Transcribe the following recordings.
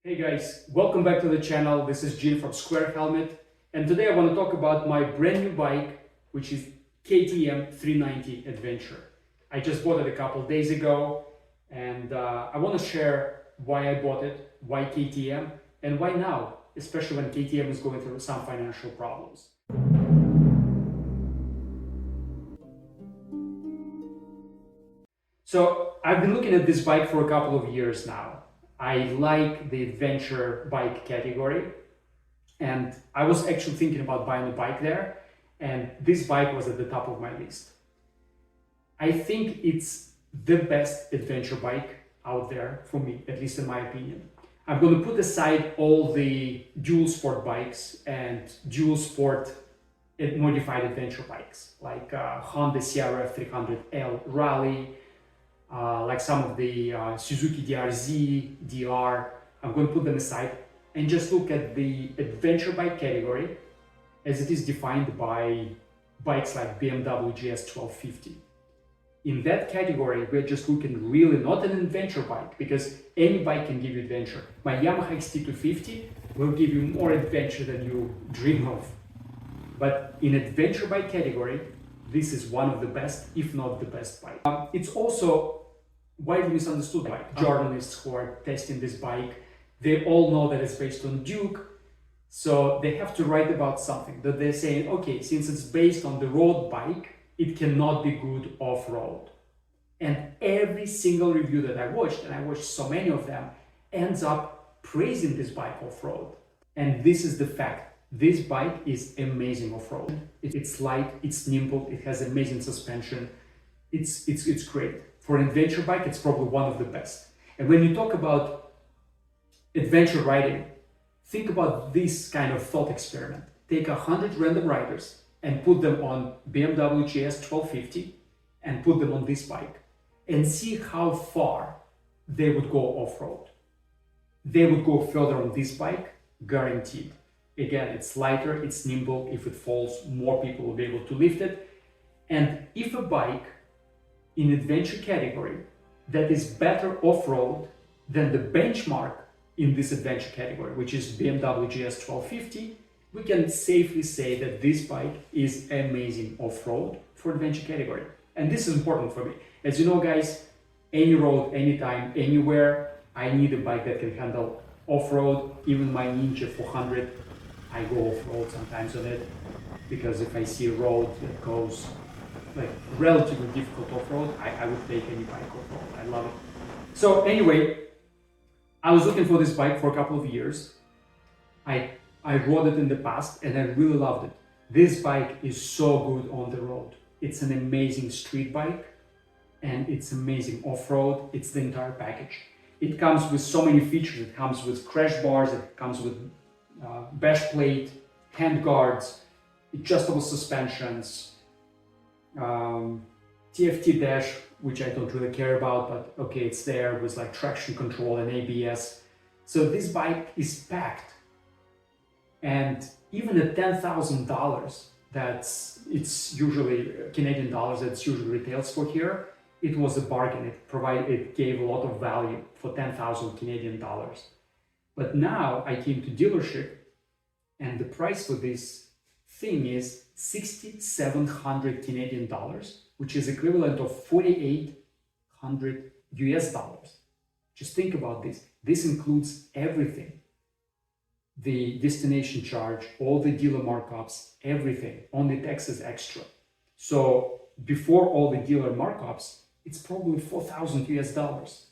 Hey guys, welcome back to the channel. This is Gene from Square Helmet, and today I want to talk about my brand new bike, which is KTM 390 Adventure. I just bought it a couple of days ago, and I want to share why I bought it, why KTM, and why now, especially when KTM is going through some financial problems. So I've been looking at this bike for a couple of years now. I like the adventure bike category, and I was actually thinking about buying a bike there, and this bike was at the top of my list. I think it's the best adventure bike out there for me, at least in my opinion. I'm going to put aside all the dual sport bikes and dual sport modified adventure bikes like Honda CRF 300L Rally, like some of the Suzuki DRZ, DR. I'm going to put them aside and just look at the adventure bike category as it is defined by bikes like BMW GS 1250. In that category, we're just looking really not an adventure bike, because any bike can give you adventure. My Yamaha XT250 will give you more adventure than you dream of. But in adventure bike category, this is one of the best, if not the best bike. It's also widely misunderstood bike. Journalists who are testing this bike, they all know that it's based on Duke, so they have to write about something that they're saying, okay, since it's based on the road bike, it cannot be good off-road. And every single review that I watched, and I watched so many of them, ends up praising this bike off-road. And this is the fact. This bike is amazing off-road. It's light, it's nimble, it has amazing suspension. It's great. For an adventure bike, it's probably one of the best. And when you talk about adventure riding, think about this kind of thought experiment. Take 100 random riders and put them on BMW GS 1250 and put them on this bike and see how far they would go off-road. They would go further on this bike, guaranteed. Again, it's lighter, it's nimble. If it falls, more people will be able to lift it. And if a bike in adventure category that is better off-road than the benchmark in this adventure category, which is BMW GS 1250, we can safely say that this bike is amazing off-road for adventure category. And this is important for me. As you know, guys, any road, anytime, anywhere, I need a bike that can handle off-road. Even my Ninja 400, I go off-road sometimes on it, because if I see a road that goes like relatively difficult off-road, I would take any bike off-road. I love it. So anyway, I was looking for this bike for a couple of years. I rode it in the past and I really loved it. This bike is so good on the road. It's an amazing street bike and it's amazing off-road. It's the entire package. It comes with so many features. It comes with crash bars, it comes with bash plate, hand guards, adjustable suspensions, TFT dash, which I don't really care about, but okay, it's there with like traction control and ABS. So this bike is packed. And even at $10,000, it's usually Canadian dollars, that's usually retails for here, it was a bargain. It gave a lot of value for 10,000 Canadian dollars. But now I came to dealership and the price for this thing is 6,700 Canadian dollars, which is equivalent of 4,800 US dollars. Just think about this. This includes everything. The destination charge, all the dealer markups, everything, only taxes extra. So before all the dealer markups, it's probably 4,000 US dollars.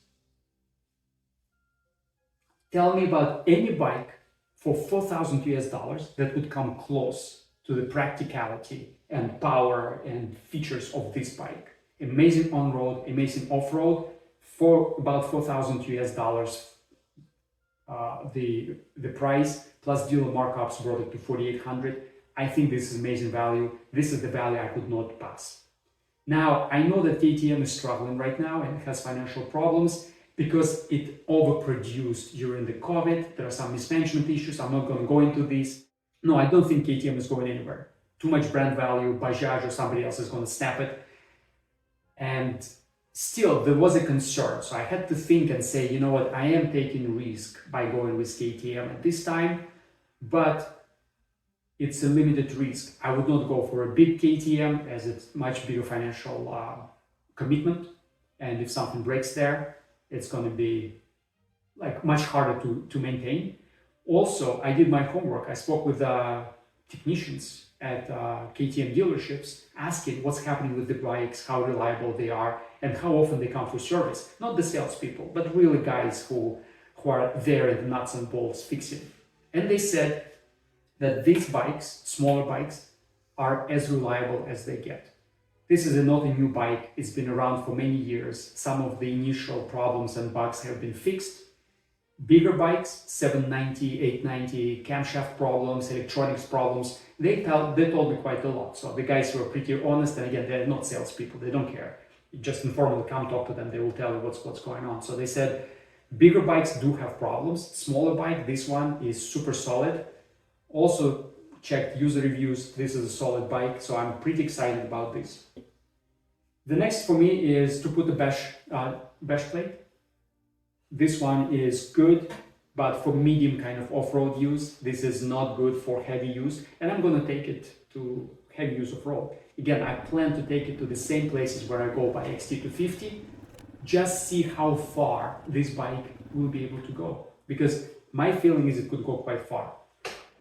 Tell me about any bike for 4,000 US dollars that would come close to the practicality and power and features of this bike. Amazing on-road, amazing off-road, for about 4,000 US dollars. The price plus dealer markups brought it to 4,800. I think this is amazing value. This is the value I could not pass. Now, I know that KTM is struggling right now and has financial problems because it overproduced during the COVID. There are some mismanagement issues. I'm not going to go into this. No, I don't think KTM is going anywhere. Too much brand value. Bajaj or somebody else is going to snap it. And still there was a concern. So I had to think and say, you know what, I am taking risk by going with KTM at this time, but it's a limited risk. I would not go for a big KTM as it's much bigger financial commitment. And if something breaks there, it's going to be like much harder to maintain. Also, I did my homework. I spoke with technicians at KTM dealerships asking what's happening with the bikes, how reliable they are, and how often they come for service. Not the salespeople, but really guys who are there in the nuts and bolts fixing. And they said that these bikes, smaller bikes, are as reliable as they get. This is not a new bike. It's been around for many years. Some of the initial problems and bugs have been fixed. Bigger bikes, 790, 890, camshaft problems, electronics problems, they told me quite a lot. So the guys were pretty honest, and again, they're not salespeople, they don't care. You just informally come talk to them, they will tell you what's going on. So they said, bigger bikes do have problems. Smaller bike, this one is super solid. Also checked user reviews, this is a solid bike, so I'm pretty excited about this. The next for me is to put the bash plate. This one is good, but for medium kind of off-road use. This is not good for heavy use, and I'm going to take it to heavy use off-road. Again, I plan to take it to the same places where I go by XT250, just see how far this bike will be able to go, because my feeling is it could go quite far.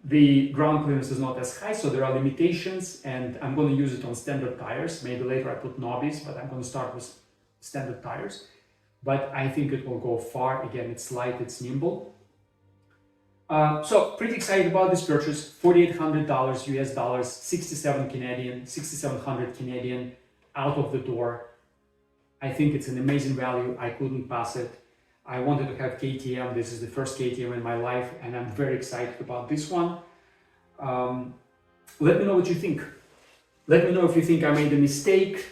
The ground clearance is not as high, so there are limitations, and I'm going to use it on standard tires. Maybe later I put knobbies, but I'm going to start with standard tires. But I think it will go far. Again, it's light, it's nimble. So pretty excited about this purchase. $4,800 US dollars, 6,700 Canadian out of the door. I think it's an amazing value. I couldn't pass it. I wanted to have KTM. This is the first KTM in my life, and I'm very excited about this one. Let me know what you think. Let me know if you think I made a mistake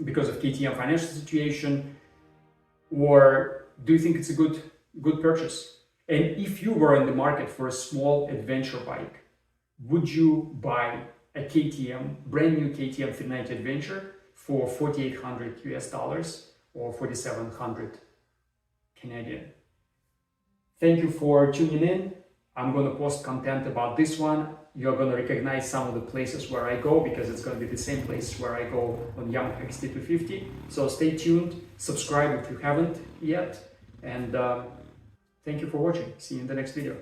because of KTM financial situation, or do you think it's a good purchase? And if you were in the market for a small adventure bike, would you buy a KTM, brand new KTM 390 Adventure for $4,800 US dollars or 4,700 Canadian? Thank you for tuning in. I'm going to post content about this one. You're going to recognize some of the places where I go, because it's going to be the same place where I go on Yamaha XT250. So stay tuned, subscribe if you haven't yet, and thank you for watching. See you in the next video.